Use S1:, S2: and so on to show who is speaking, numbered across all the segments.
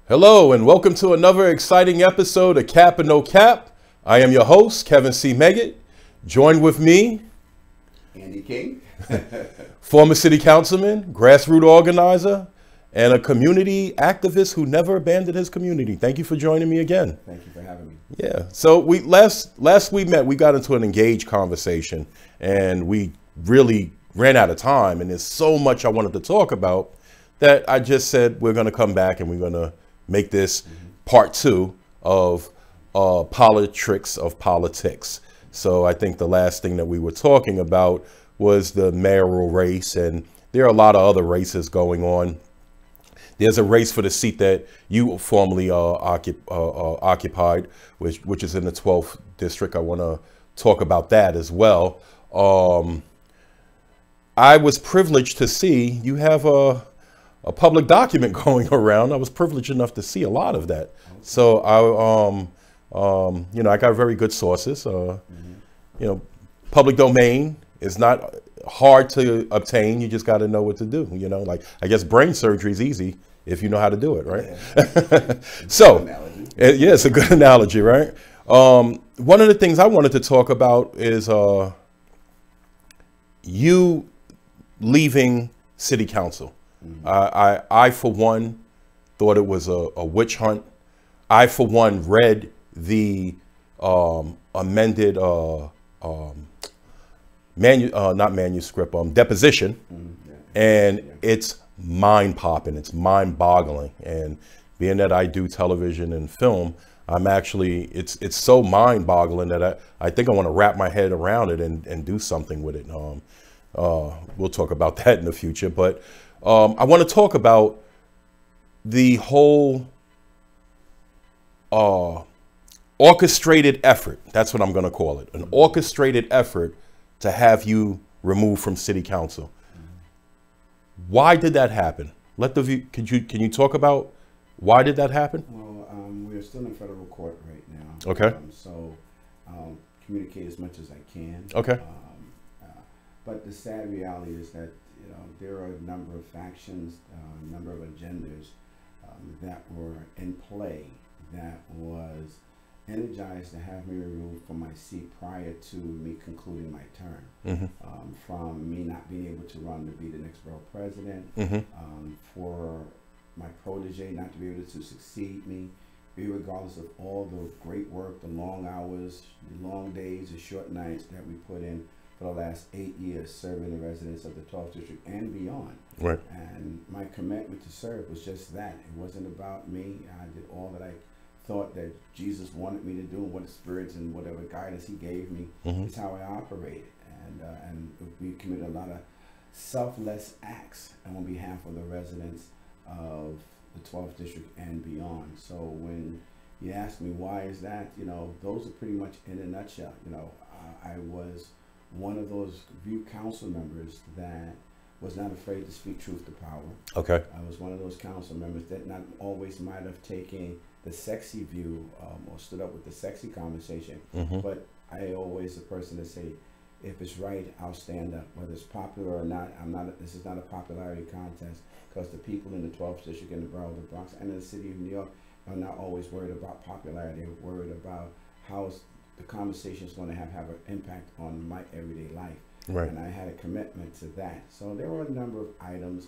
S1: Hello and welcome to another exciting episode of Cap and No Cap. I am your host, Kevin C. Meggett. Joined with me,
S2: Andy King,
S1: former city councilman, grassroots organizer, and a community activist who never abandoned his community. Thank you for joining me again.
S2: thank you for having me.
S1: Yeah. So last we met, we got into an engaged conversation, and we really ran out of time. And there's so much I wanted to talk about that I just said we're going to come back and we're going to make this part two of politics of politics. So I think the last thing that we were talking about was the mayoral race, and there are a lot of other races going on. There's a race for the seat that you formerly occupied, which is in the 12th district. I want to talk about that as well. I was privileged to see you have a public document going around. I was privileged enough to see a lot of that. So I got very good sources. Public domain is not hard to obtain. You just got to know what to do. Like I guess brain surgery is easy if you know how to do it, right? Yeah. So, yeah, it's a good analogy, right? One of the things I wanted to talk about is you leaving city council. I for one, thought it was a witch hunt. I, for one, read the amended deposition, and it's mind-popping. It's mind-boggling. And being that I do television and film, I'm actually, it's so mind-boggling that I think I want to wrap my head around it and do something with it. We'll talk about that in the future, but I want to talk about the whole orchestrated effort. That's what I'm going to call it. An orchestrated effort to have you removed from city council. Why did that happen? Can you talk about why did that happen?
S2: Well, we're still in federal court right now.
S1: Okay.
S2: So I'll communicate as much as I can.
S1: Okay.
S2: But the sad reality is that there are a number of factions, a number of agendas that were in play that was energized to have me removed from my seat prior to me concluding my term. From me not being able to run to be the next borough president, for my protege not to be able to succeed me, regardless of all the great work, the long hours, the long days, the short nights that we put in for the last 8 years serving the residents of the 12th district and beyond. Right. And my commitment to serve was just that. It wasn't about me. I did all that I thought that Jesus wanted me to do, and what the spirits and whatever guidance he gave me is how I operated. And we committed a lot of selfless acts on behalf of the residents of the 12th district and beyond. So when you ask me why is that, those are pretty much in a nutshell. I was one of those few council members that was not afraid to speak truth to power. Okay. I was one of those council members that not always might have taken the sexy view or stood up with the sexy conversation, but I always the person to say, if it's right, I'll stand up, whether it's popular or not. This is not a popularity contest, because the people in the 12th district, in the borough of the Bronx, and in the city of New York are not always worried about popularity. They're worried about how the conversation is going to have an impact on my everyday life. Right. And I had a commitment to that. So there were a number of items,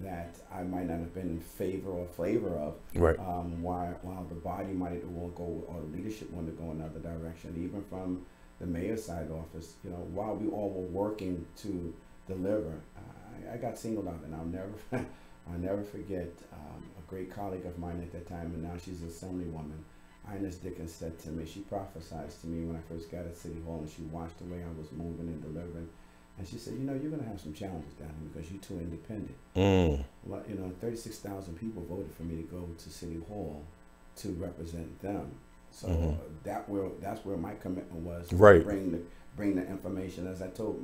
S2: that I might not have been in favor or flavor of. Right. While the body might won't go, or the leadership wanted to go another direction, even from the mayor's side office. While we all were working to deliver, I got singled out, and I'll never forget a great colleague of mine at that time, and now she's an assemblywoman. Ines Dickens said to me, she prophesied to me when I first got at City Hall, and she watched the way I was moving and delivering. And she said, you're going to have some challenges down here because you're too independent. Well, 36,000 people voted for me to go to City Hall to represent them. So that's where my commitment was. Right. Bring the information. As I told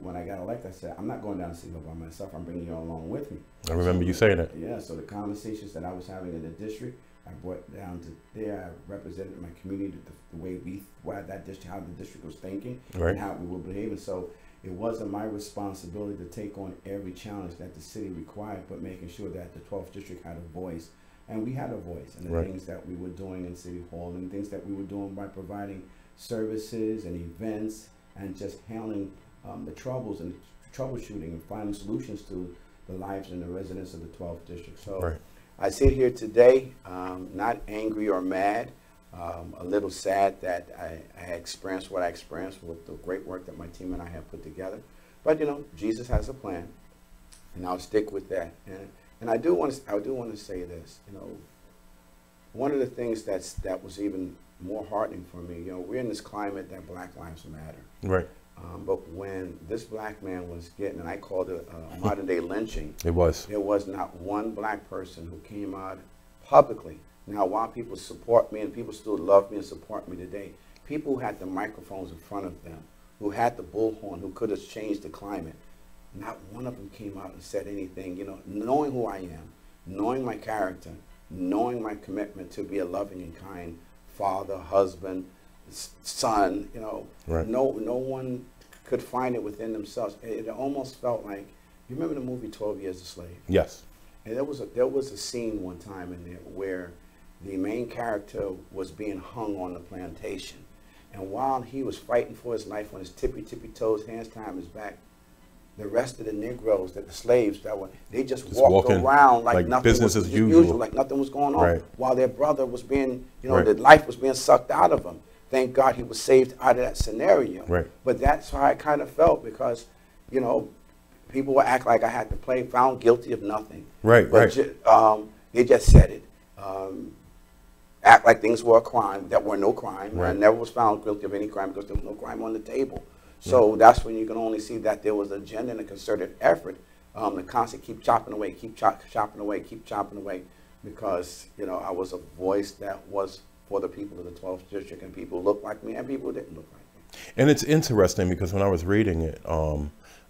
S2: when I got elected, I said, I'm not going down to City Hall by myself. I'm bringing you along with me. I remember you saying that. Yeah. So the conversations that I was having in the district, I brought down to there. I represented my community, the way how the district was thinking, and how we were behaving. So it wasn't my responsibility to take on every challenge that the city required, but making sure that the 12th district had a voice. And we had a voice in the things that we were doing in City Hall and things that we were doing by providing services and events and just handling the troubles and troubleshooting and finding solutions to the lives and the residents of the 12th district. So I sit here today not angry or mad, a little sad that I experienced what I experienced with the great work that my team and I have put together. But you know, Jesus has a plan, and I'll stick with that. And I do want to say this. You know, one of the things that was even more heartening for me. You know, we're in this climate that Black Lives Matter.
S1: Right.
S2: But when this black man was getting, and I called it a modern day lynching.
S1: It was.
S2: There was not one black person who came out publicly. Now, while people support me and people still love me and support me today, people who had the microphones in front of them, who had the bullhorn, who could have changed the climate, not one of them came out and said anything. You know, knowing who I am, knowing my character, knowing my commitment to be a loving and kind father, husband, son, you know, no one could find it within themselves. It almost felt like, you remember the movie 12 Years a Slave?
S1: Yes.
S2: And there was a scene one time in there where the main character was being hung on the plantation. And while he was fighting for his life on his tippy toes, hands behind his back, the rest of the Negroes, the slaves they just walked around like nothing
S1: business
S2: was
S1: as usual,
S2: like nothing was going on, while their brother was being, you know, the life was being sucked out of him. Thank God he was saved out of that scenario. But that's how I kind of felt, because, you know, people would act like I had to play found guilty of nothing. They just said it. Act like things were a crime that were no crime. I never was found guilty of any crime because there was no crime on the table. So that's when you can only see that there was an agenda and a concerted effort to constantly keep chopping away, keep chopping away, because, you know, I was a voice that was for the people of the 12th district, and people looked like me and people didn't look like me.
S1: And it's interesting because when I was reading it,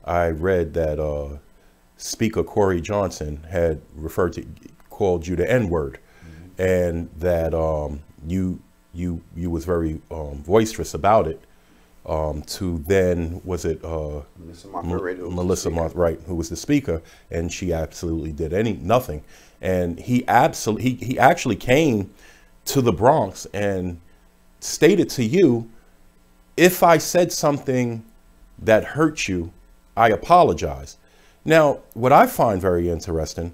S1: I read that Speaker Corey Johnson had called you the N-word, and that you was very boisterous about it. To then, was it Melissa Moth, who was the speaker, and she absolutely did nothing. And he actually came to the Bronx and stated to you, if I said something that hurt you, I apologize. Now, what I find very interesting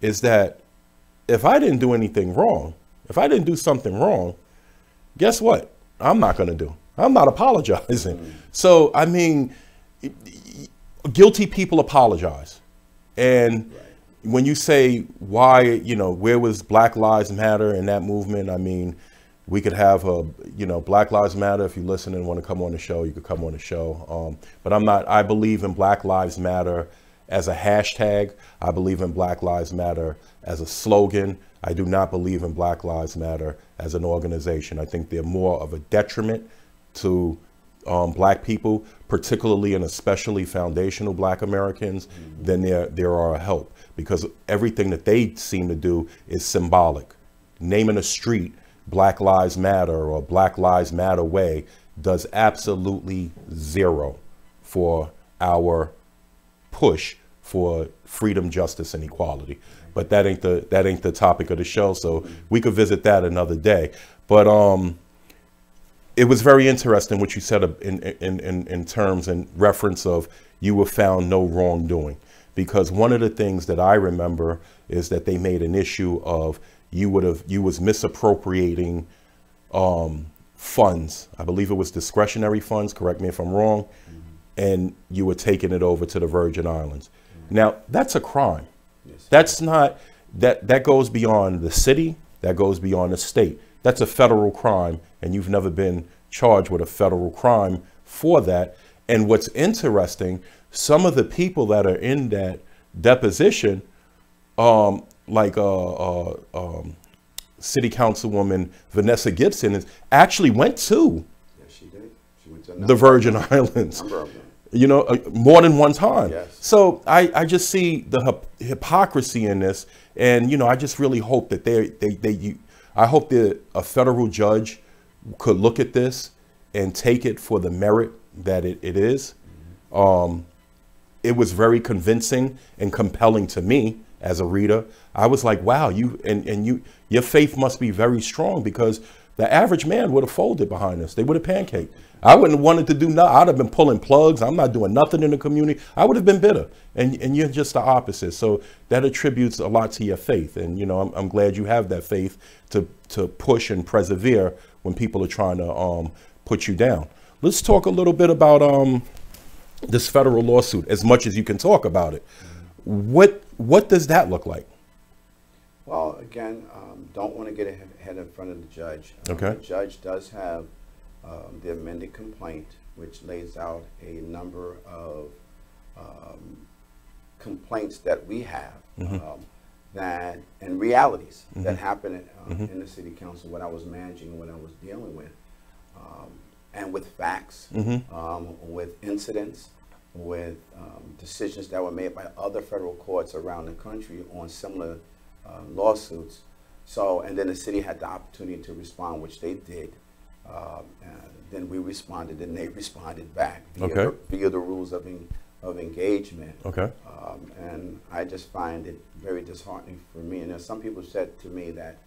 S1: is that if I didn't do anything wrong, if I didn't do something wrong, guess what? I'm not going to do. I'm not apologizing. So, I mean, guilty people apologize. And when you say why, you know, where was Black Lives Matter in that movement? I mean, we could have you know, Black Lives Matter. If you listen and want to come on the show, you could come on the show. But I believe in Black Lives Matter as a hashtag. I believe in Black Lives Matter as a slogan. I do not believe in Black Lives Matter as an organization. I think they're more of a detriment to black people, particularly and especially foundational black Americans, than there are a help, because everything that they seem to do is symbolic. Naming a street Black Lives Matter or Black Lives Matter Way does absolutely zero for our push for freedom, justice, and equality. But that ain't the topic of the show, so we could visit that another day. But it was very interesting what you said in terms and reference of you were found no wrongdoing, because one of the things that I remember is that they made an issue of you was misappropriating funds. I believe it was discretionary funds, correct me if I'm wrong, and you were taking it over to the Virgin Islands. Now, that's a crime. That's not, that goes beyond the city, that goes beyond the state. That's a federal crime, and you've never been charged with a federal crime for that. And what's interesting, some of the people that are in that deposition, like City Councilwoman Vanessa Gibson, actually went to the Virgin Islands, you know, more than one time. So I just see the hypocrisy in this, and you know, I just really hope that I hope that a federal judge could look at this and take it for the merit that it is, It was very convincing and compelling to me as a reader. I was like, wow, your faith must be very strong, because the average man would have folded behind this. They would have pancaked. I wouldn't have wanted to do nothing. I'd have been pulling plugs. I'm not doing nothing in the community. I would have been bitter. And you're just the opposite. So that attributes a lot to your faith. And, you know, I'm glad you have that faith to push and persevere when people are trying to put you down. Let's talk a little bit about this federal lawsuit, as much as you can talk about it. What does that look like?
S2: Well, again, don't want to get ahead in front of the judge.
S1: Okay.
S2: The judge does have the amended complaint, which lays out a number of complaints that we have, that and realities that happen in the city council, what I was managing, what I was dealing with, and with facts, with incidents, with decisions that were made by other federal courts around the country on similar lawsuits. So, and then the city had the opportunity to respond, which they did. Then we responded, and they responded back via the rules of engagement. Okay. And I just find it very disheartening for me. And some people said to me that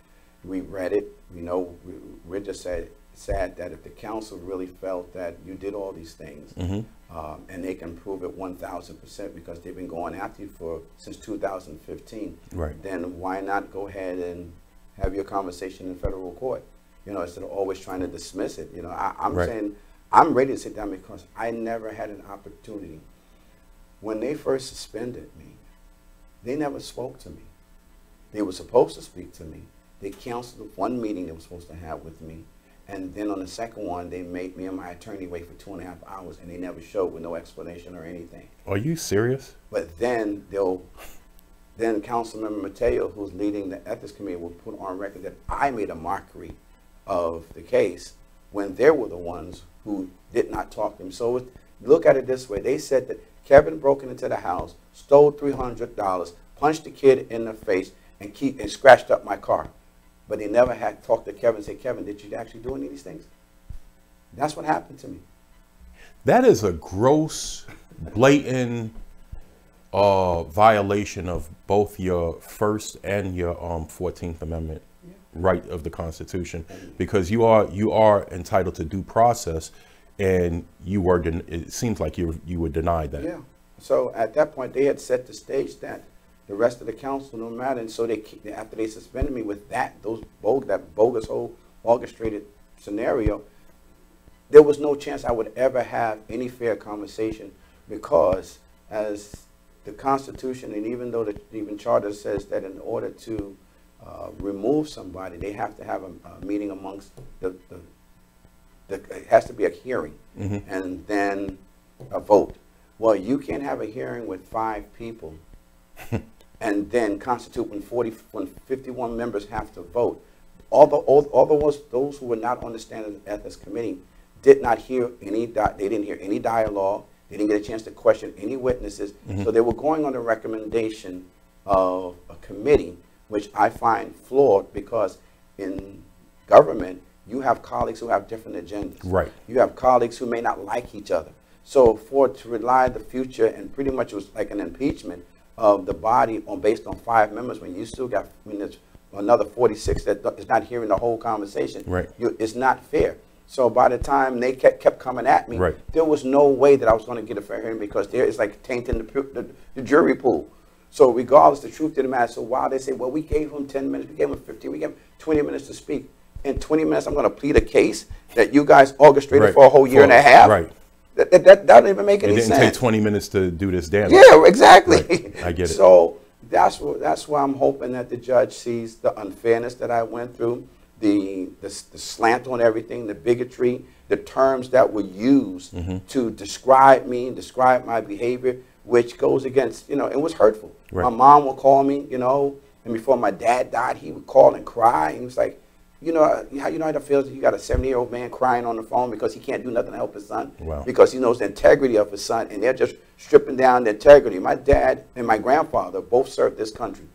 S2: we read it. You know, we're just sad that if the council really felt that you did all these things, and they can prove it 1,000% because they've been going after you since 2015, then why not go ahead and have your conversation in federal court? You know, instead of always trying to dismiss it. You know, I'm saying I'm ready to sit down, because I never had an opportunity. When they first suspended me, they never spoke to me. They were supposed to speak to me. They canceled one meeting they were supposed to have with me. And then on the second one, they made me and my attorney wait for 2.5 hours, and they never showed with no explanation or anything.
S1: Are you serious?
S2: But then Councilmember Mateo, who's leading the ethics committee, will put on record that I made a mockery of the case when they were the ones who did not talk to him. So look at it this way. They said that Kevin broke into the house, stole $300, punched the kid in the face, and scratched up my car. But they never had talked to Kevin and say, Kevin, did you actually do any of these things? That's what happened to me.
S1: That is a gross, blatant violation of both your First and your 14th Amendment right of the Constitution, because you are entitled to due process, and it seems like you were denied that. Yeah.
S2: So at that point, they had set the stage that the rest of the council, no matter, and so after they suspended me with that bogus whole orchestrated scenario, there was no chance I would ever have any fair conversation, because as the Constitution, and even though the Charter says that in order to remove somebody, they have to have a meeting amongst it has to be a hearing, and then a vote. Well, you can't have a hearing with 5 people and then constitute when 51 members have to vote. All those who were not on the Standards and Ethics Committee did not hear they didn't hear any dialogue. They didn't get a chance to question any witnesses. So they were going on the recommendation of a committee, which I find flawed, because in government, you have colleagues who have different agendas. Right. You have colleagues who may not like each other. So to rely the future, and pretty much it was like an impeachment of the body based on 5 members, when you still got there's another 46 that is not hearing the whole conversation. Right. It's not fair. So by the time they kept coming at me, there was no way that I was going to get a fair hearing, because there is like tainting the jury pool. So regardless, the truth didn't matter. So while they say, well, we gave him 10 minutes, we gave him 15, we gave him 20 minutes to speak. In 20 minutes, I'm going to plead a case that you guys orchestrated for a whole year and a half. Right. That doesn't even make any sense.
S1: It didn't take 20 minutes to do this damage.
S2: Yeah, exactly.
S1: Right. I get it.
S2: So that's why I'm hoping that the judge sees the unfairness that I went through, the slant on everything, the bigotry, the terms that were used to describe me and describe my behavior, which goes against, it was hurtful. Right. My mom would call me, and before my dad died, he would call and cry, and he was like, how it feels that you got a 70-year-old man crying on the phone because he can't do nothing to help his son, because he knows the integrity of his son, and they're just stripping down the integrity. My dad and my grandfather both served this country.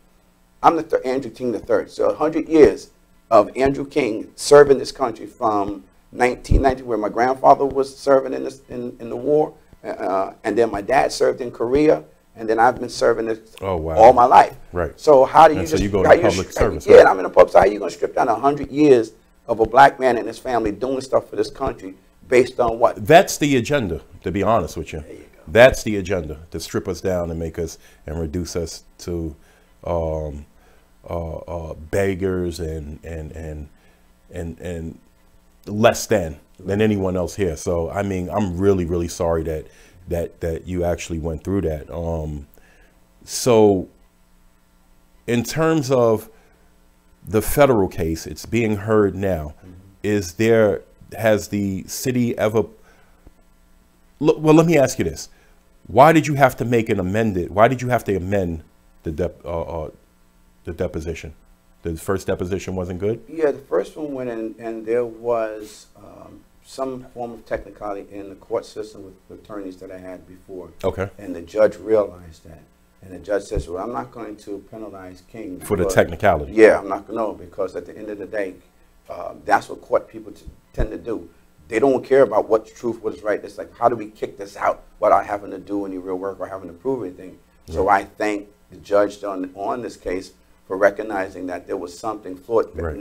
S2: I'm the Andrew King III, so 100 years of Andrew King serving this country, from 1990, where my grandfather was serving in the war, And then my dad served in Korea, and then I've been serving this
S1: wow.
S2: all my life.
S1: Right.
S2: So how do you
S1: and
S2: just
S1: so you go to public service?
S2: Yeah,
S1: right?
S2: I'm in a public. So how are you going to strip down 100 years of a black man and his family doing stuff for this country based on what?
S1: That's the agenda, to be honest with you.
S2: There you go.
S1: That's the agenda, to strip us down and make us and reduce us to beggars and less than anyone else here. So I mean, I'm really, really sorry that you actually went through that. So in terms of the federal case, it's being heard now. Has the city ever, well, let me ask you this. Why did you have to why did you have to amend the deposition? The first deposition wasn't good?
S2: Yeah, the first one went in, and there was some form of technicality in the court system with the attorneys that I had before.
S1: Okay.
S2: And the judge realized that. And the judge says, well, I'm not going to penalize King.
S1: For the technicality?
S2: Yeah, I'm not going to, because at the end of the day, that's what court people tend to do. They don't care about what's truth, what is right. It's like, how do we kick this out without having to do any real work or having to prove anything? Yeah. So I thank the judge on this case for recognizing that there was something flawed, right.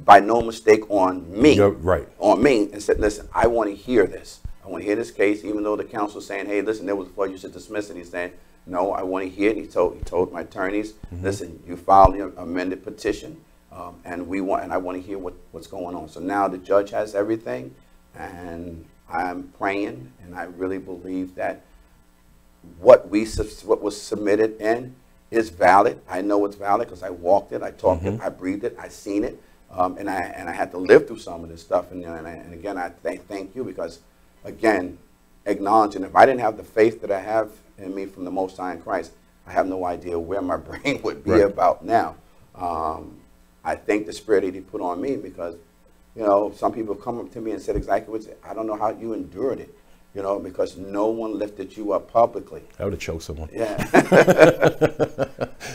S2: By no mistake on me.
S1: Right.
S2: On me, and said, listen, I want to hear this. I want to hear this case, even though the counsel is saying, hey, listen, there was a flaw, you should dismiss it. He's saying, no, I want to hear it. He told my attorneys, listen, you filed an amended petition, and I want to hear what's going on. So now the judge has everything, and I'm praying, and I really believe that what was submitted in is valid. I know it's valid because I walked it, I talked it, I breathed it, I seen it, and I had to live through some of this stuff. And again, I thank you, because, again, acknowledging, if I didn't have the faith that I have in me from the Most High in Christ, I have no idea where my brain would be about now. I thank the spirit that He put on me, because, you know, some people have come up to me and said exactly what I don't know how you endured it. You know, because no one lifted you up publicly. I would have choked someone. Yeah.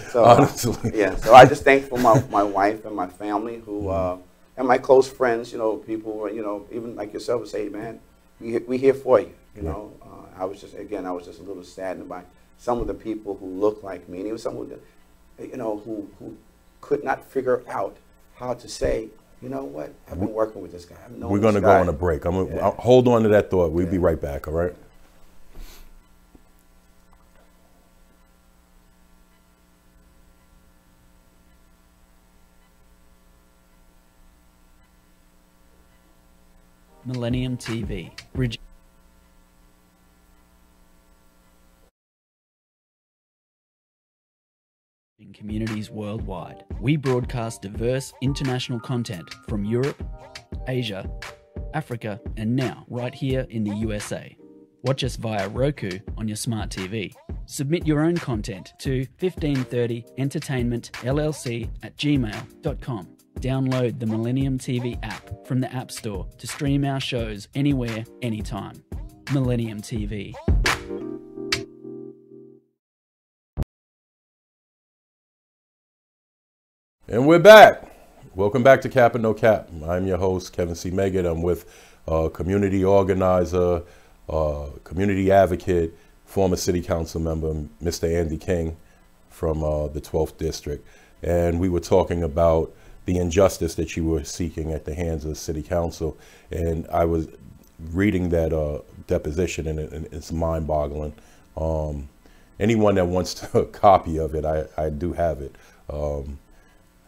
S2: So, honestly. Yeah. So I just thank for my wife and my family, who and my close friends. You know, people. You know, even like yourself would say, "Man, we here for you." You know, I was just a little saddened by some of the people who look like me, and even some of the, you know, who could not figure out how to say, you know what? I've been working with this guy.
S1: We're going to go on a break. I'll hold on to that thought. We'll be right back, all right?
S3: Millennium TV. In communities worldwide. We broadcast diverse international content from Europe, Asia, Africa, and now right here in the USA. Watch us via Roku on your smart TV. Submit your own content to 1530entertainmentllc@gmail.com. Download the Millennium TV app from the App Store to stream our shows anywhere, anytime. Millennium TV.
S1: And we're back. Welcome back to Cap and No Cap. I'm your host, Kevin C. Meggett. I'm with community organizer, community advocate, former city council member, Mr. Andy King from the 12th District. And we were talking about the injustice that you were seeking at the hands of the city council. And I was reading that deposition, and it's mind-boggling. Anyone that wants a copy of it, I do have it.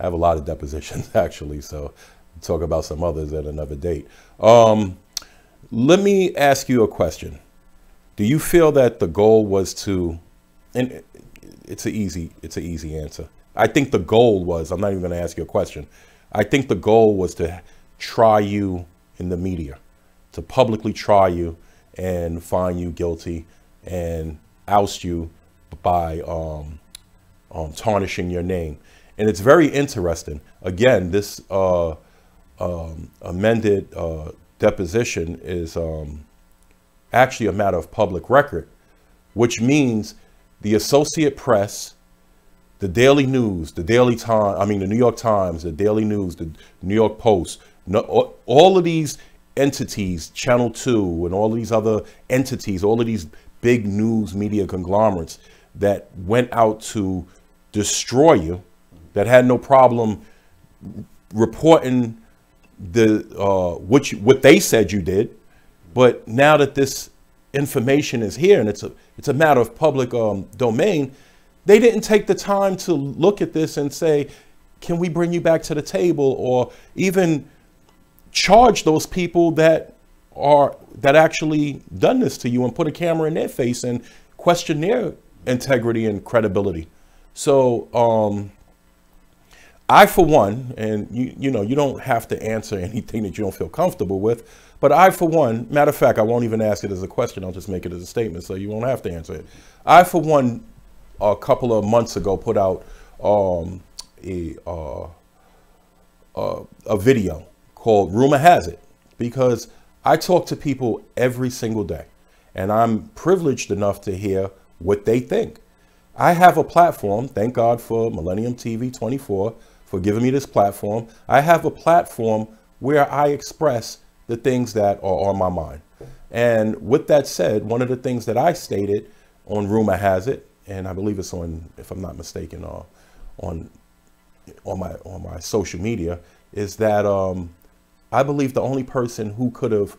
S1: I have a lot of depositions, actually, so talk about some others at another date. Let me ask you a question. Do you feel that the goal was to, and it's an easy answer. I think the goal was, I'm not even going to ask you a question. I think the goal was to try you in the media, to publicly try you and find you guilty and oust you by tarnishing your name. And it's very interesting. Again, this amended deposition is actually a matter of public record, which means the Associated Press, the Daily News, the Daily Times, the New York Times, the Daily News, the New York Post, all of these entities, Channel 2 and all of these other entities, all of these big news media conglomerates that went out to destroy you, that had no problem reporting what they said you did. But now that this information is here and it's a matter of public domain, they didn't take the time to look at this and say, can we bring you back to the table, or even charge those people that actually done this to you and put a camera in their face and question their integrity and credibility. So I, for one, and you know, you don't have to answer anything that you don't feel comfortable with, but I, for one, matter of fact, I won't even ask it as a question. I'll just make it as a statement, so you won't have to answer it. I, for one, a couple of months ago, put out a video called Rumor Has It, because I talk to people every single day, and I'm privileged enough to hear what they think. I have a platform. Thank God for Millennium TV 24 for giving me this platform. I have a platform where I express the things that are on my mind. And with that said, one of the things that I stated on Rumor Has It, and I believe it's on, if I'm not mistaken, on my social media, is that I believe the only person who could have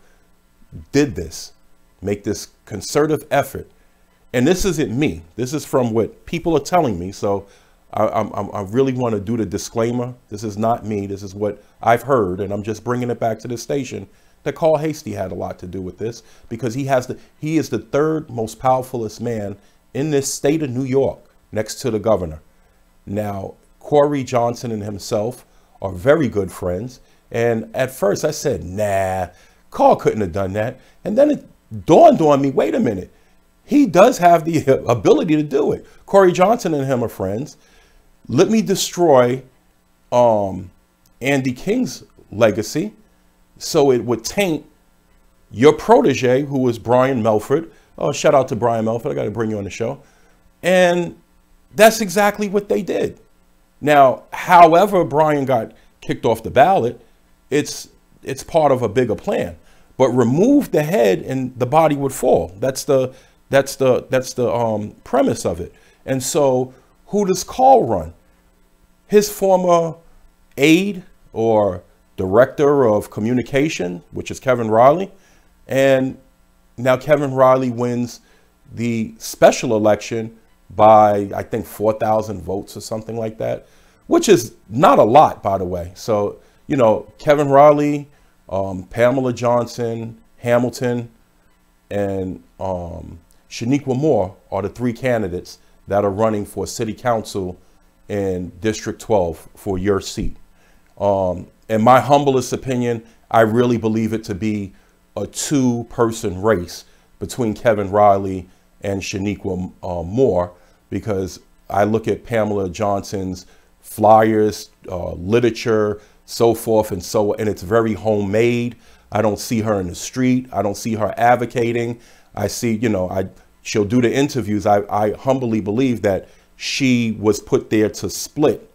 S1: did this, make this concerted effort, and this isn't me, this is from what people are telling me, so I really want to do the disclaimer. This is not me, this is what I've heard, and I'm just bringing it back to the station, that Carl Hastie had a lot to do with this, because he is the third most powerfulest man in this state of New York, next to the governor. Now, Corey Johnson and himself are very good friends. And at first I said, nah, Carl couldn't have done that. And then it dawned on me, wait a minute, he does have the ability to do it. Corey Johnson and him are friends. Let me destroy Andy King's legacy so it would taint your protege, who was Brian Melford. Oh, shout out to Brian Melford. I got to bring you on the show. And that's exactly what they did. Now, however Brian got kicked off the ballot, it's part of a bigger plan. But remove the head and the body would fall. That's the premise of it. And so who does Carl run? His former aide or director of communication, which is Kevin Riley. And now Kevin Riley wins the special election by, I think, 4,000 votes or something like that, which is not a lot, by the way. So, you know, Kevin Riley, Pamela Johnson, Hamilton, and Shaniqua Moore are the three candidates that are running for city council in District 12 for your seat. In my humblest opinion, I really believe it to be a two-person race between Kevin Riley and Shaniqua Moore, because I look at Pamela Johnson's flyers, literature, so forth and so on, and it's very homemade. I don't see her in the street. I don't see her advocating. I see, you know, she'll do the interviews. I humbly believe that she was put there to split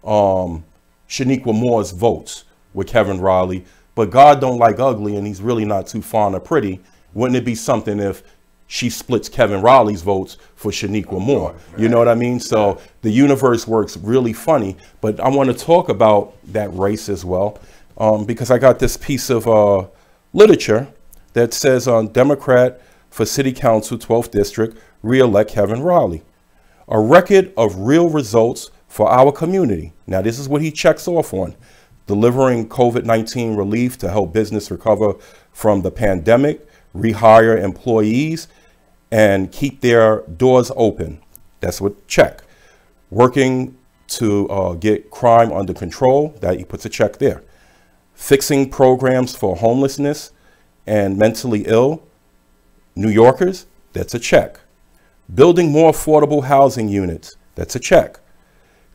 S1: Shaniqua Moore's votes with Kevin Riley. But God don't like ugly, and he's really not too fond of pretty. Wouldn't it be something if she splits Kevin Riley's votes for Shaniqua Moore? You know what I mean? So the universe works really funny. But I want to talk about that race as well, because I got this piece of literature that says on Democrat for City Council 12th District, re-elect Kevin Riley. A record of real results for our community. Now, this is what he checks off on. Delivering COVID-19 relief to help business recover from the pandemic, rehire employees, and keep their doors open. That's what check. Working to get crime under control, that he puts a check there. Fixing programs for homelessness and mentally ill New Yorkers, that's a check. Building more affordable housing units, that's a check.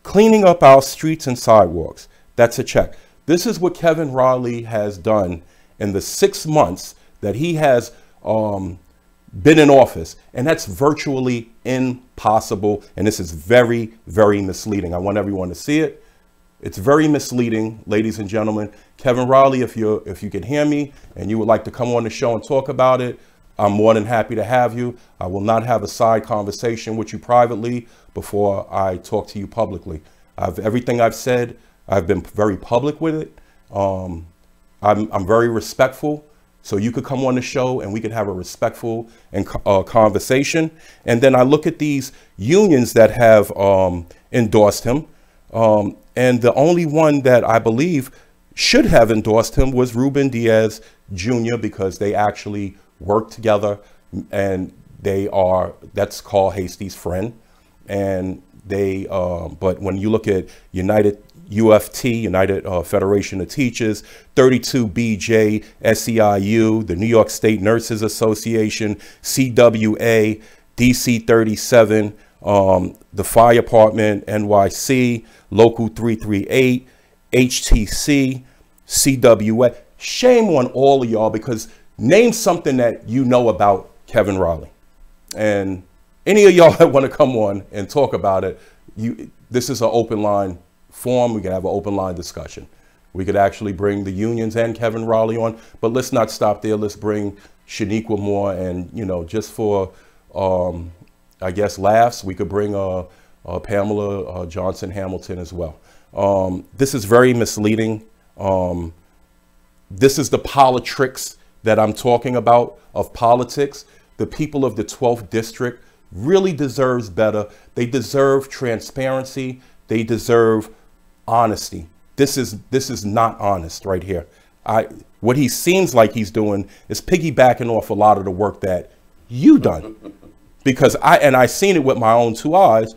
S1: Cleaning up our streets and sidewalks, that's a check. This is what Kevin Riley has done in the 6 months that he has been in office. And that's virtually impossible. And this is very, very misleading. I want everyone to see it. It's very misleading, ladies and gentlemen. Kevin Riley, if you can hear me and you would like to come on the show and talk about it, I'm more than happy to have you. I will not have a side conversation with you privately before I talk to you publicly. Everything I've said, I've been very public with it. I'm very respectful. So you could come on the show and we could have a respectful and conversation. And then I look at these unions that have endorsed him. And the only one that I believe should have endorsed him was Ruben Diaz Jr. because they actually work together, and that's Carl Heastie's friend. And but when you look at United Federation of Teachers, 32BJ, SEIU, the New York State Nurses Association, CWA, DC 37, the Fire Department, NYC, Local 338, HTC, CWA. Shame on all of y'all, because name something that you know about Kevin Riley. And any of y'all that want to come on and talk about it, this is an open line forum. We can have an open line discussion. We could actually bring the unions and Kevin Riley on, but let's not stop there. Let's bring Shaniqua Moore, and just for I guess laughs, we could bring Pamela Johnson Hamilton as well. This is very misleading. This is the politics that I'm talking about, of politics. The people of the 12th district really deserves better. They deserve transparency. They deserve honesty. This is not honest right here. What he seems like he's doing is piggybacking off a lot of the work that you done. Because I seen it with my own two eyes.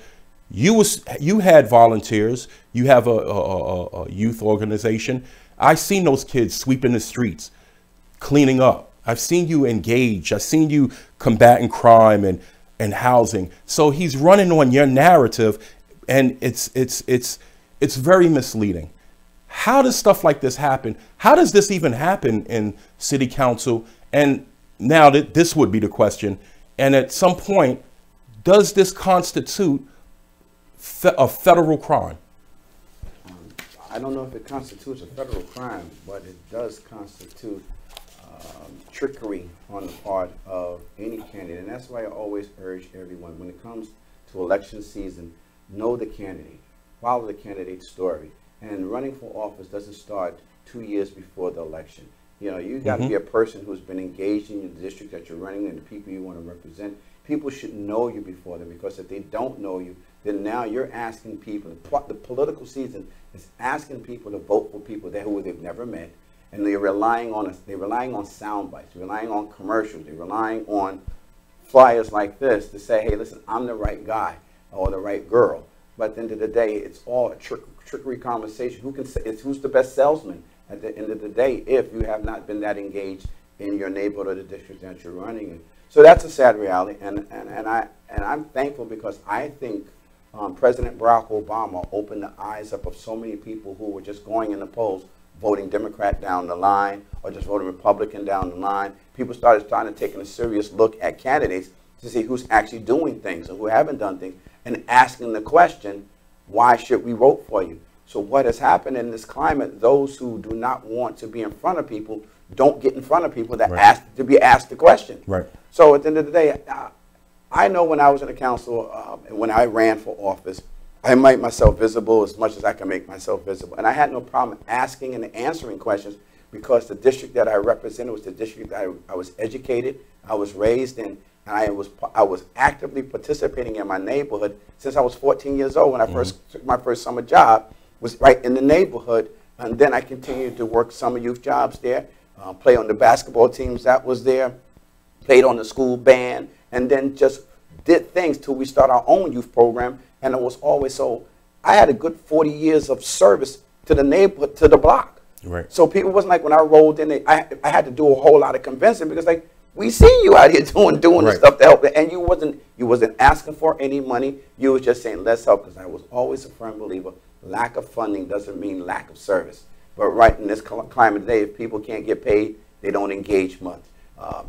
S1: You had volunteers. You have a youth organization. I seen those kids sweeping the streets, cleaning up. I've seen you engage. I've seen you combating crime and housing. So he's running on your narrative, and it's very misleading. How does stuff like this happen? How does this even happen in city council? And now this would be the question. And at some point, does this constitute a federal crime?
S2: I don't know if it constitutes a federal crime, but it does constitute trickery on the part of any candidate. And that's why I always urge everyone, when it comes to election season, know the candidate, follow the candidate's story. And running for office doesn't start 2 years before the election. You got to be a person who's been engaged in the district that you're running and the people you want to represent. People should know you before them, because if they don't know you, then now you're asking people. The political season is asking people to vote for people who they've never met, and they're relying on sound bites, they're relying on commercials, they're relying on flyers like this to say, hey, listen, I'm the right guy or the right girl. But at the end of the day, it's all a trickery conversation. Who's the best salesman at the end of the day if you have not been that engaged in your neighborhood or the district that you're running in? So that's a sad reality, and I'm thankful, because I think President Barack Obama opened the eyes up of so many people who were just going in the polls, voting Democrat down the line or just voting Republican down the line. People started taking a serious look at candidates to see who's actually doing things and who haven't done things, and asking the question, why should we vote for you? So what has happened in this climate, those who do not want to be in front of people don't get in front of people that ask to be asked the question.
S1: Right.
S2: So at the end of the day, I know when I was in the council and when I ran for office, I made myself visible as much as I can make myself visible. And I had no problem asking and answering questions, because the district that I represented was the district that I was educated, I was raised in, and I was actively participating in my neighborhood since I was 14 years old. When I first took my first summer job, was right in the neighborhood, and then I continued to work summer youth jobs there, play on the basketball teams that was there, played on the school band, and then just did things till we start our own youth program. And it was always so. I had a good 40 years of service to the neighborhood, to the block.
S1: Right.
S2: So people wasn't like when I rolled in, I had to do a whole lot of convincing, because like, we see you out here doing the stuff to help, and you wasn't asking for any money. You was just saying, let's help, because I was always a firm believer. Lack of funding doesn't mean lack of service. But right in this climate today, if people can't get paid, they don't engage much.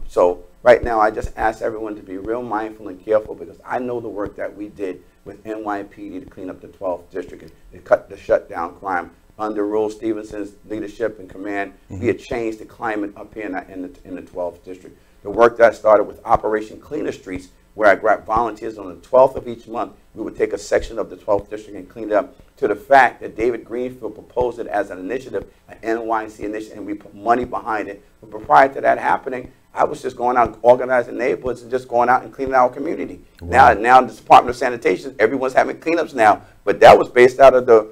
S2: So right now, I just ask everyone to be real mindful and careful, because I know the work that we did with NYPD to clean up the 12th district and cut the shutdown crime. Under Rule Stevenson's leadership and command, we had changed the climate up here in the 12th district. The work that I started with Operation Cleaner Streets, where I grabbed volunteers on the 12th of each month, we would take a section of the 12th district and clean it up, to the fact that David Greenfield proposed it as an initiative, an NYC initiative, and we put money behind it. But prior to that happening, I was just going out organizing neighborhoods and just going out and cleaning our community. Wow. Now the Department of Sanitation, everyone's having cleanups now, but that was based out of the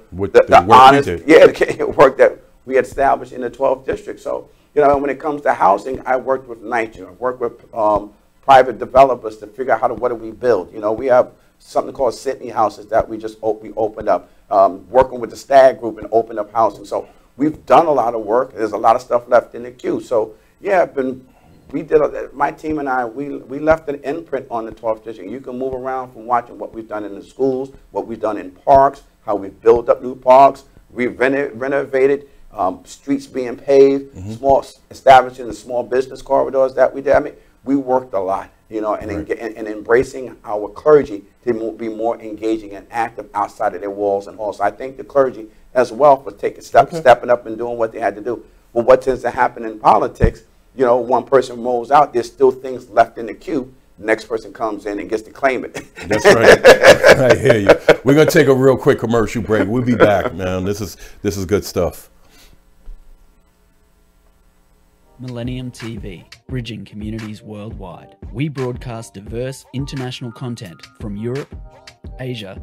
S2: honest, the work that we had established in the 12th district. So, you know, when it comes to housing, I worked with NYCHA. I worked with private developers to figure out what do we build. You know, we have something called Sydney houses that we opened up, working with the Stag Group and opened up housing. So we've done a lot of work. There's a lot of stuff left in the queue. So yeah, my team and I, we left an imprint on the 12th district. You can move around from watching what we've done in the schools, what we've done in parks, how we've built up new parks, we've renovated, streets being paved, establishing the small business corridors that we did. I mean, we worked a lot, you know, and embracing our clergy to be more engaging and active outside of their walls and halls. So I think the clergy as well for stepping up and doing what they had to do. But what tends to happen in politics, you know, one person rolls out, there's still things left in the queue. The next person comes in and gets to claim it.
S1: That's right. I hear you. We're going to take a real quick commercial break. We'll be back, man. This is good stuff.
S3: Millennium TV, bridging communities worldwide. We broadcast diverse international content from Europe, Asia,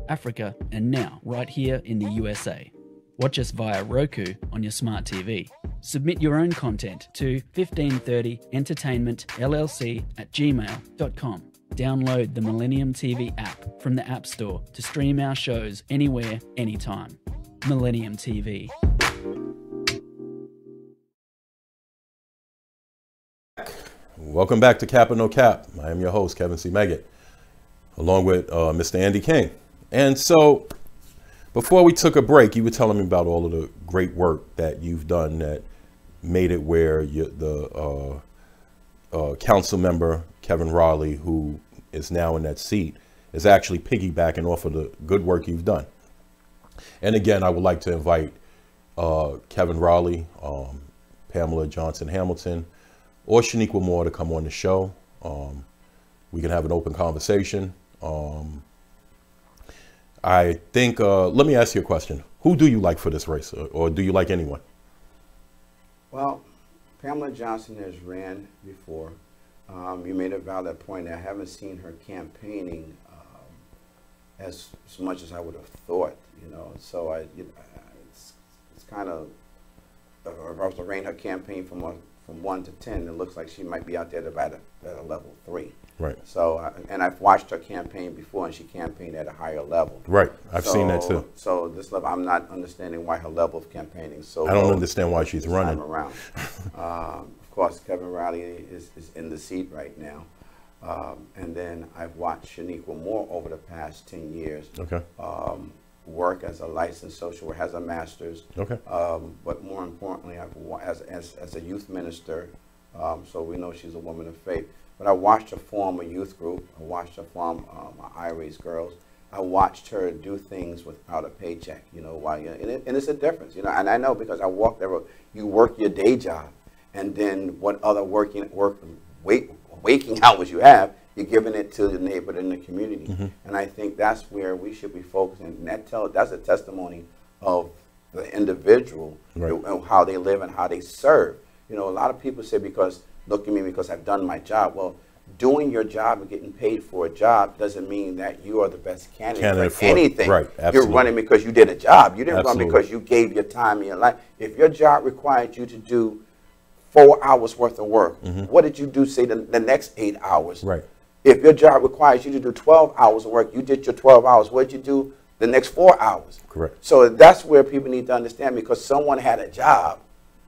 S3: Africa, and now right here in the USA. Watch us via Roku on your smart TV. Submit your own content to 1530entertainmentllc@gmail.com. Download the Millennium TV app from the App Store to stream our shows anywhere, anytime. Millennium TV.
S1: Welcome back to Cap or No Cap. I am your host, Kevin C. Meggett, along with Mr. Andy King. And so, before we took a break, you were telling me about all of the great work that you've done that made it where the council member, Kevin Raleigh, who is now in that seat, is actually piggybacking off of the good work you've done. And again, I would like to invite Kevin Raleigh, Pamela Johnson Hamilton, or Shaniqua Moore to come on the show. We can have an open conversation. I think, let me ask you a question. Who do you like for this race, or do you like anyone?
S2: Well, Pamela Johnson has ran before. You made a valid point. I haven't seen her campaigning as much as I would have thought, you know. So it's kind of, if I was to rate her campaign from 1 to 10, it looks like she might be out there at a level 3.
S1: Right.
S2: So, and I've watched her campaign before, and she campaigned at a higher level.
S1: Right. I've seen that too.
S2: So this level, I'm not understanding why her level of campaigning is so.
S1: I don't understand why she's running.
S2: Around. Of course, Kevin Raleigh is in the seat right now, and then I've watched Shaniqua Moore over the past 10 years.
S1: Okay.
S2: Work as a licensed social worker, has a master's. Okay. But more importantly, as a youth minister, so we know she's a woman of faith. But I watched her form a youth group. I watched her form I Raise Girls. I watched her do things without a paycheck, you know, and it's a difference, you know, and I know because I walked there, you work your day job, and then what other waking hours you have, you're giving it to the neighborhood and the community. Mm-hmm. And I think that's where we should be focusing. And that's a testimony of the individual, right, and how they live and how they serve. You know, a lot of people say, look at me because I've done my job. Well, doing your job and getting paid for a job doesn't mean that you are the best candidate for anything. Right, absolutely. You're running because you did a job. You didn't run because you gave your time in your life. If your job required you to do 4 hours worth of work, mm-hmm, what did you do, say, the next 8 hours? Right. If your job requires you to do 12 hours of work, you did your 12 hours. What did you do the next 4 hours? Correct. So that's where people need to understand, because someone had a job,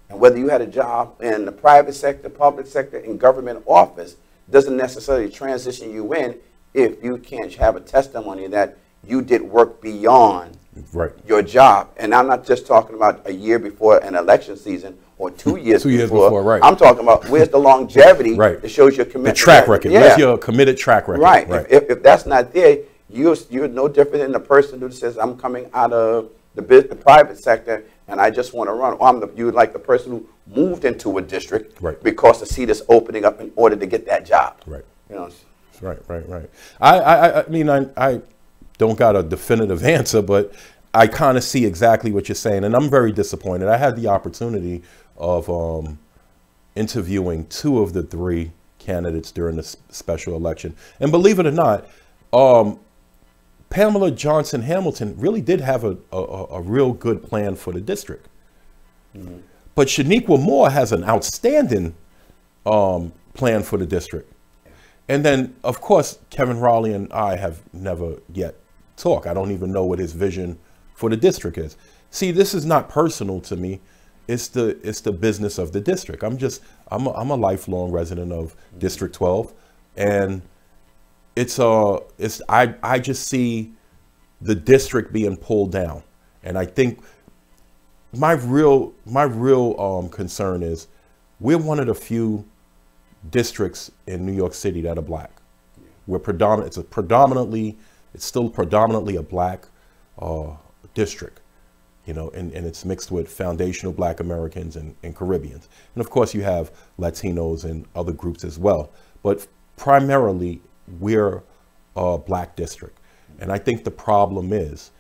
S2: and whether you had a job in the private sector, public sector, in government office, doesn't necessarily transition you in if you can't have a testimony that you did work beyond your job. And I'm not just talking about a year before an election season or 2 years before. Right. I'm talking about where's the longevity that shows your commitment.
S1: The track record. Yeah. Where's your committed track record?
S2: Right. If that's not there, you're no different than the person who says, I'm coming out of the private sector and I just want to run. Or you're like the person who moved into a district because the seat is opening up in order to get that job.
S1: Right.
S2: You know.
S1: Right. I mean, I don't got a definitive answer, but I kind of see exactly what you're saying, and I'm very disappointed. I had the opportunity of interviewing 2 of the 3 candidates during the special election, and believe it or not, Pamela Johnson Hamilton really did have a real good plan for the district. Mm-hmm. But Shaniqua Moore has an outstanding plan for the district. And then, of course, Kevin Raleigh and I have never yet talked. I don't even know what his vision for the district is. See, this is not personal to me. It's the business of the district. I'm a lifelong resident of District 12, and I just see the district being pulled down. And I think my real concern is we're one of the few districts in New York City that are black. We're it's still predominantly a black district, you know, and it's mixed with foundational black Americans and Caribbeans. And of course you have Latinos and other groups as well, but primarily we're a black district. And I think the problem is,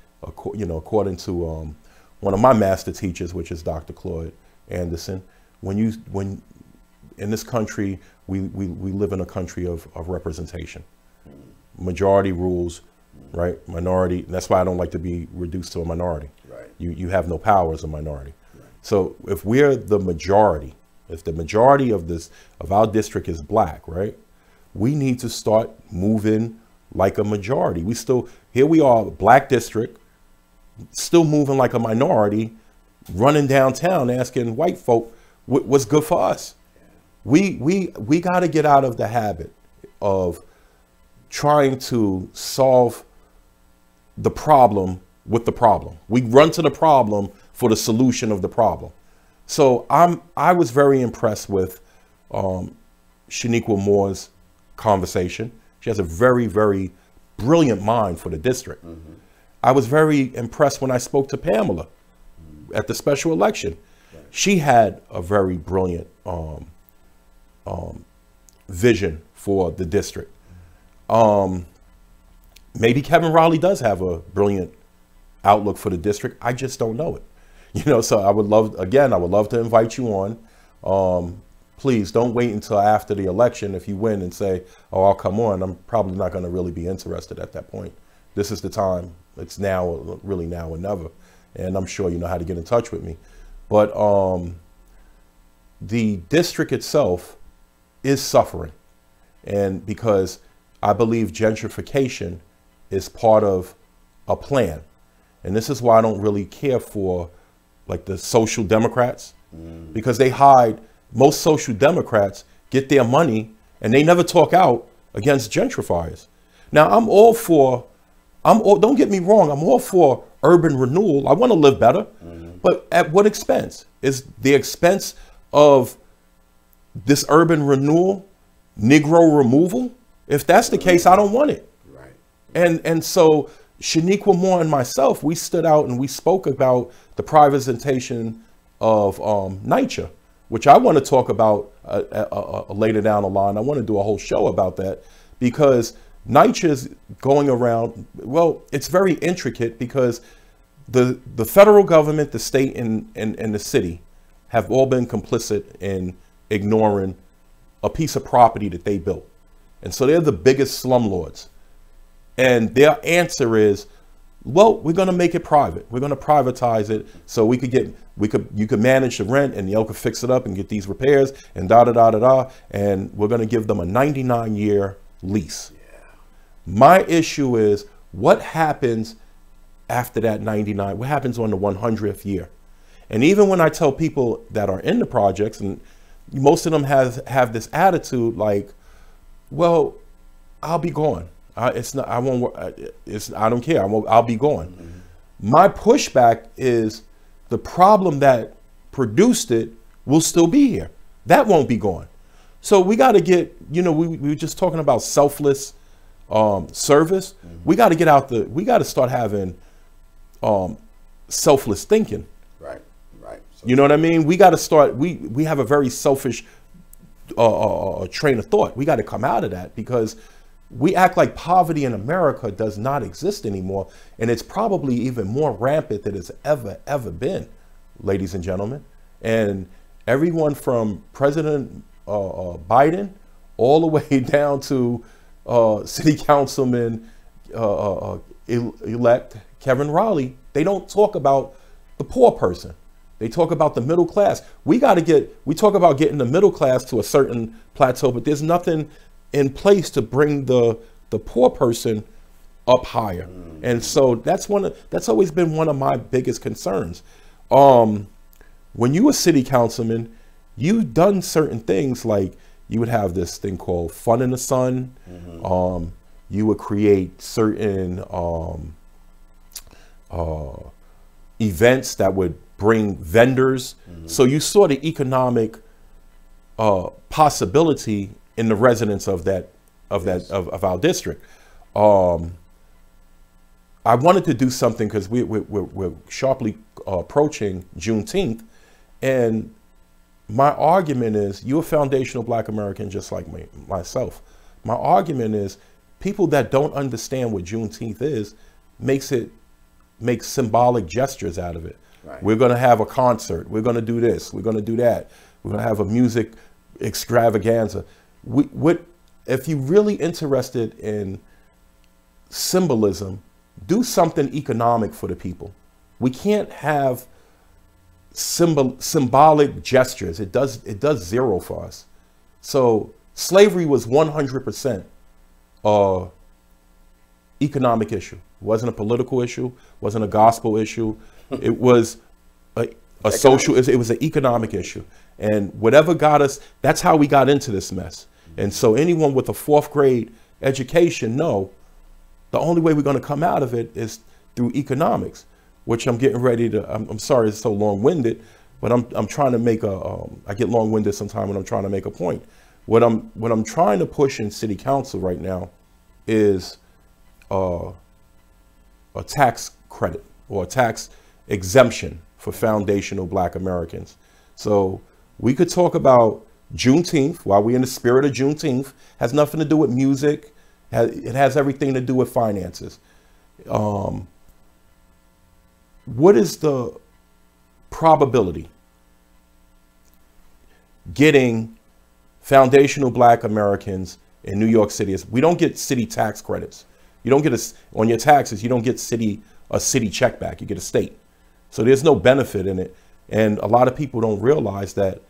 S1: you know, according to one of my master teachers, which is Dr. Claude Anderson, when in this country, we live in a country of representation. Majority rules, right? Minority, that's why I don't like to be reduced to a minority.
S2: Right.
S1: You have no power as a minority. Right. So if we're the majority, if the majority of our district is black, right? We need to start moving like a majority. Here we are, black district, still moving like a minority, running downtown asking white folk what's good for us. We got to get out of the habit of trying to solve the problem with the problem. We run to the problem for the solution of the problem. So I was very impressed with Shaniqua Moore's conversation. She has a very, very brilliant mind for the district. Mm-hmm. I was very impressed when I spoke to Pamela at the special election. Right. She had a very brilliant vision for the district. Maybe Kevin Raleigh does have a brilliant outlook for the district. I just don't know it. You know, so I would love to invite you on. Please don't wait until after the election. If you win and say, oh, I'll come on, I'm probably not going to really be interested at that point. This is the time. It's now, really now or never. And I'm sure you know how to get in touch with me. But the district itself is suffering. And because I believe gentrification is part of a plan. And this is why I don't really care for like the social democrats, because they hide. Most social democrats get their money and they never talk out against gentrifiers. Now don't get me wrong, I'm all for urban renewal. I want to live better, but at what expense? Is the expense of this urban renewal Negro removal? If that's the case, I don't want it.
S2: Right.
S1: And so Shaniqua Moore and myself, we stood out and we spoke about the privatization of NYCHA, which I want to talk about later down the line. I want to do a whole show about that because NYCHA is going around. Well, it's very intricate because the federal government, the state, and the city have all been complicit in ignoring a piece of property that they built. And so they're the biggest slumlords. And their answer is, well, we're going to make it private. We're going to privatize it so you could manage the rent and y'all could fix it up and get these repairs and and we're going to give them a 99-year lease. Yeah. My issue is what happens after that 99? What happens on the 100th year? And even when I tell people that are in the projects, and most of them have this attitude like, well, I'll be gone. I don't care. I'll be gone. Mm-hmm. My pushback is the problem that produced it will still be here. That won't be gone. So we got to get, we were just talking about selfless service. We got to get out we got to start having selfless thinking.
S2: Right, right. So
S1: You know what I mean? We got to start, we have a very selfish train of thought. We got to come out of that because we act like poverty in America does not exist anymore. And it's probably even more rampant than it's ever been, ladies and gentlemen. And everyone from President Biden all the way down to City Councilman elect Kevin Raleigh, they don't talk about the poor person. They talk about the middle class. We talk about getting the middle class to a certain plateau, but there's nothing in place to bring the poor person up higher. And so that's always been one of my biggest concerns. When you were city councilman, you've done certain things, like you would have this thing called Fun in the Sun. You would create certain events that would bring vendors. So you saw the economic possibility in the residents of our district. I wanted to do something because we're sharply approaching Juneteenth, and my argument is, you're a foundational Black American just like myself. My argument is, people that don't understand what Juneteenth is make symbolic gestures out of it. Right. We're going to have a concert. We're going to do this. We're going to do that. We're going to have a music extravaganza. If you're really interested in symbolism, do something economic for the people. We can't have symbolic gestures. It does zero for us. So slavery was 100% economic issue. It wasn't a political issue. Wasn't a gospel issue. It was a social. It was an economic issue. And whatever got us, that's how we got into this mess. And so anyone with a 4th grade education know the only way we're going to come out of it is through economics, which I'm getting ready to. I'm sorry it's so long-winded, but I'm trying to make I get long-winded sometimes when I'm trying to make a point. What I'm trying to push in city council right now is a tax credit or a tax exemption for foundational Black Americans. So we could talk about Juneteenth while we're in the spirit of Juneteenth. Has nothing to do with music. It has everything to do with finances. What is the probability getting foundational Black Americans in New York City? We don't get city tax credits. You don't get on your taxes, you don't get a city check back. You get a state. So there's no benefit in it. And a lot of people don't realize that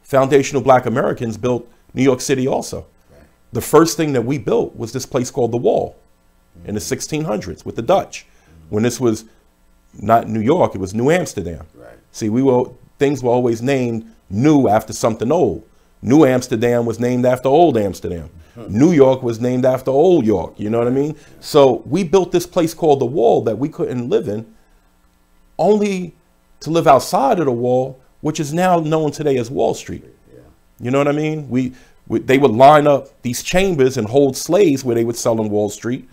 S1: foundational Black Americans built New York City also. Right. The first thing that we built was this place called the Wall in the 1600s with the Dutch. When this was not New York, it was New Amsterdam. Right. See, things were always named new after something old. New Amsterdam was named after Old Amsterdam. New York was named after Old York. You know what I mean? Yeah. So we built this place called the Wall that we couldn't live in, only to live outside of the Wall, which is now known today as Wall Street. Yeah. You know what I mean? They would line up these chambers and hold slaves where they would sell on Wall Street.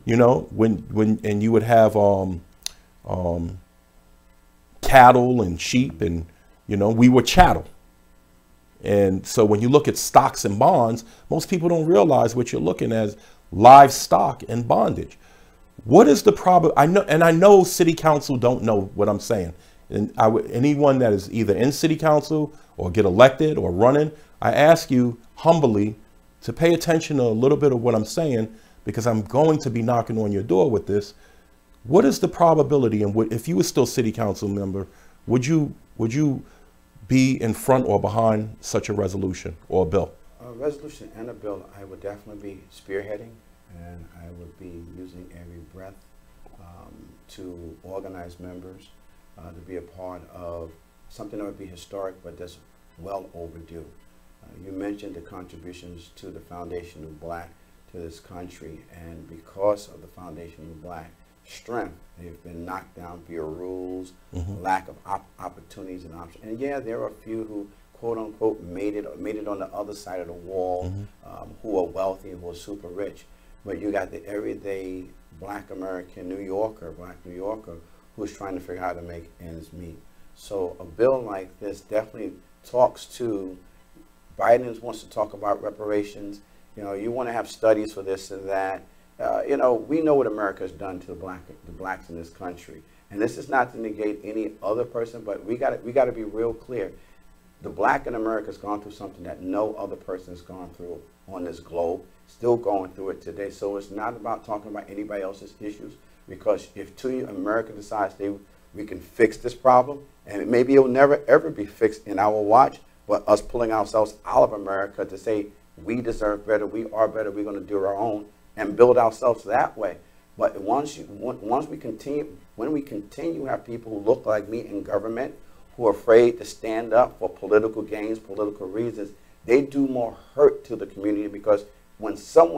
S1: You know, and you would have cattle and sheep, and you know, we were chattel. And so when you look at stocks and bonds, most people don't realize what you're looking at, livestock and bondage. What is the problem? I know city council don't know what I'm saying. And anyone that is either in city council or get elected or running, I ask you humbly to pay attention to a little bit of what I'm saying, because I'm going to be knocking on your door with this. What is the probability, and if you were still city council member, would you be in front or behind such a resolution or a bill?
S2: A resolution and a bill, I would definitely be spearheading, and I would be using every breath to organize members, to be a part of something that would be historic, but that's well overdue. You mentioned the contributions to the Foundation of Black to this country, and because of the Foundation of Black strength, they've been knocked down via rules, lack of opportunities and options. And yeah, there are a few who, quote unquote, made it on the other side of the wall, who are wealthy and who are super rich. but you got the everyday Black American New Yorker, Black New Yorker, who's trying to figure out how to make ends meet. So a bill like this definitely talks to, Biden wants to talk about reparations. You know, you want to have studies for this and that. You know, we know what America has done to the blacks in this country. And this is not to negate any other person, but we got to be real clear. The black in America has gone through something that no other person has gone through on this globe, still going through it today. So it's not about talking about anybody else's issues, because if America decides we can fix this problem, and maybe it'll never ever be fixed in our watch, but us pulling ourselves out of America to say we deserve better, we are better, we're going to do our own and build ourselves that way. But when we continue to have people who look like me in government, who are afraid to stand up for political gains, political reasons, they do more hurt to the community, because when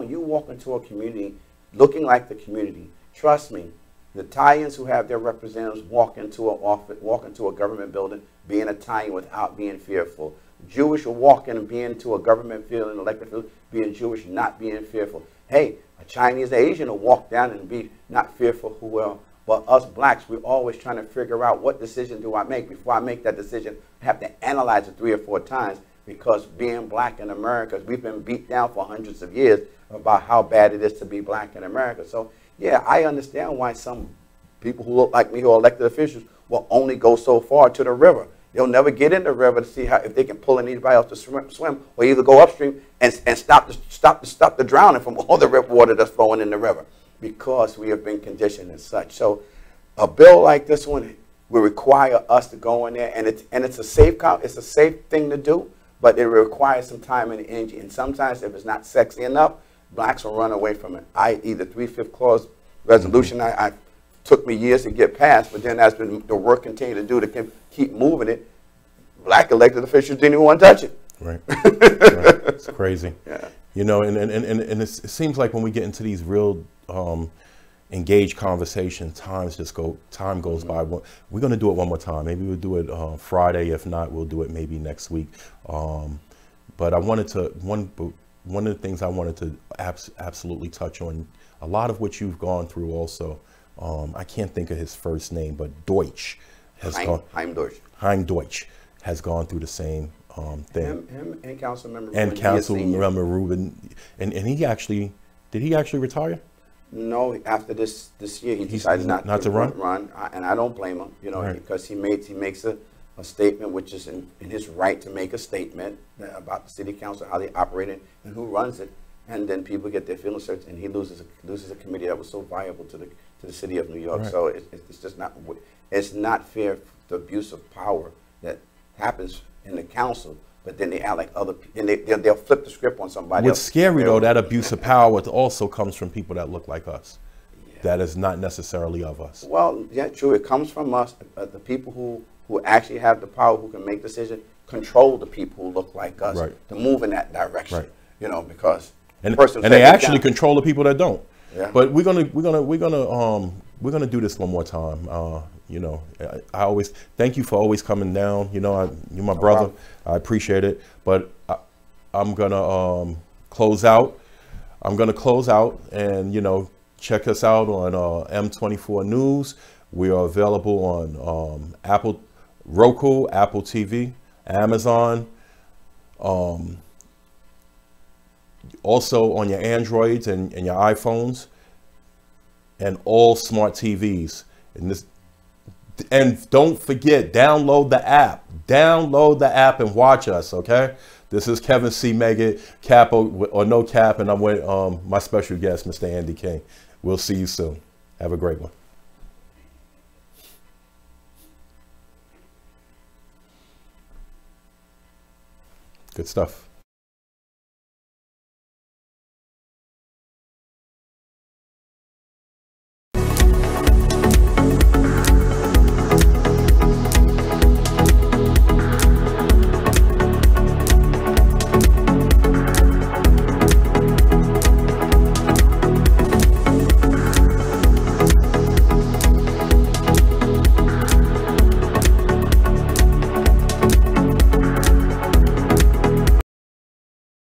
S2: you walk into a community looking like the community, trust me, the Italians who have their representatives walk into a government building being Italian without being fearful. Jewish will walk in and be into a government building, elected field, being Jewish, not being fearful. Hey, a Chinese Asian will walk down and be not fearful who will. But us blacks, we're always trying to figure out, what decision do I make? Before I make that decision, I have to analyze it 3 or 4 times, because being black in America, we've been beat down for hundreds of years about how bad it is to be black in America. So, yeah, I understand why some people who look like me, who are elected officials, will only go so far to the river. They'll never get in the river to see if they can pull anybody else to swim, or either go upstream and stop the drowning from all the river water that's flowing in the river, because we have been conditioned as such. So a bill like this one will require us to go in there, and it's a safe thing to do, but it requires some time and energy. And sometimes, if it's not sexy enough, blacks will run away from it. The 3/5 clause resolution, I took me years to get past, but then as the work continued to do to keep moving it, black elected officials didn't even want to touch it.
S1: Right. Right. It's crazy.
S2: Yeah.
S1: You know, and it seems like when we get into these real engaged conversations, time goes by. We're going to do it one more time. Maybe we'll do it Friday. If not, we'll do it maybe next week. But I wanted to, one of the things I wanted to absolutely touch on, a lot of what you've gone through also. I can't think of his first name, but Deutsch has Chaim Deutsch has gone through the same thing.
S2: Him and Councilmember Rubin.
S1: And Councilmember Rubin, and he actually, did he actually retire?
S2: No, after this year, he decided not to run, and I don't blame him, you know, right. Because he makes a statement, which is in his right to make a statement about the city council, how they operate it, and who runs it, and then people get their feelings hurt, and he loses a committee that was so valuable to the city of New York. Right. So it's just not fair, the abuse of power that happens in the council. But then they act like other people, and they'll flip the script on somebody else.
S1: What's scary though, that abuse of power also comes from people that look like us. Yeah. That is not necessarily of us.
S2: Well, yeah, true. It comes from us. The people who actually have the power, who can make decisions, control the people who look like us, right, to move in that direction. Right. You know, because
S1: and they actually control the people that don't. Yeah. But we're gonna do this one more time. You know, I always thank you for always coming down. You know, you're my brother. I appreciate it. But I'm gonna close out. I'm gonna close out, and you know, check us out on M24 News. We are available on Apple, Roku, Apple TV, Amazon. Also on your Androids and your iPhones, and all smart TVs. And don't forget, download the app. Download the app and watch us, okay? This is Kevin C. Megett, Cap or No Cap, and I'm with my special guest, Mr. Andy King. We'll see you soon. Have a great one. Good stuff.